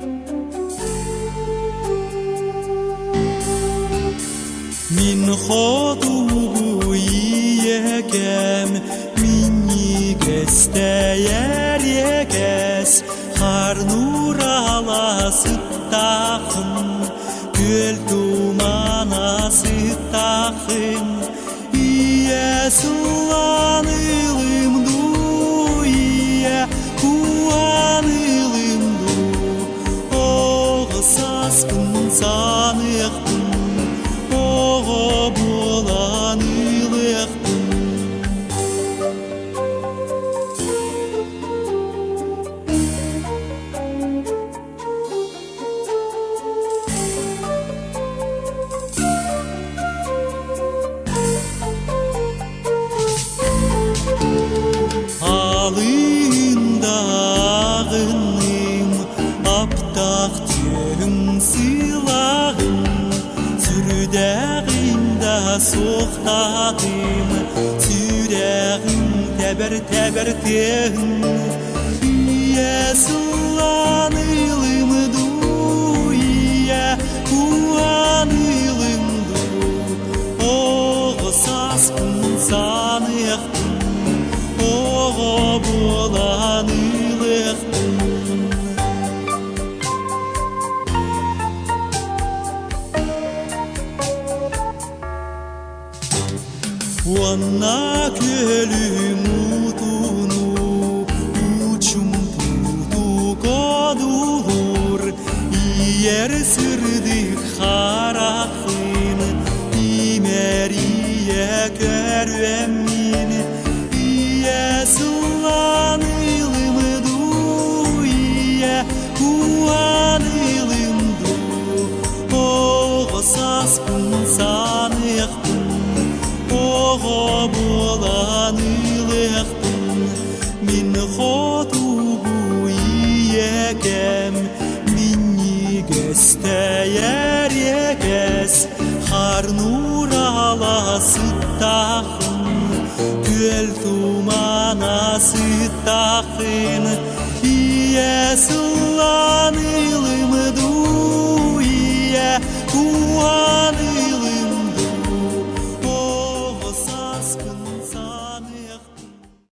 Min xodugu yegem, minni gesteyer yeges, Harnur alası takım, göl dumanası takım, İye sulanılım du, iye kuanılım du, Oğ saskın sanıqtım, Oğ bulanılıqtım. Alında ağınım, aptaq tüm silahım, Sürüdəğimdə soxtağım, Sürəğim təbər-təbər təhim, İyə sulanılım du, İyə kuanılım du, Oğ saskın sanıqtım, Oğ bulanılıqtım. Vanna gölüm utunu, uçum tutu kodulur, Yer sırdık harafın, İmeriye görvemin, İye sulanılım du, İye kuanılım du, Oğ saskın sanıqtım, Oğ bulanılıqtım. Min xodugu yegem, minni gesteyer yeges, Harnur alası takım, göl dumanası takım, İye sulanılım du, İye kuanılım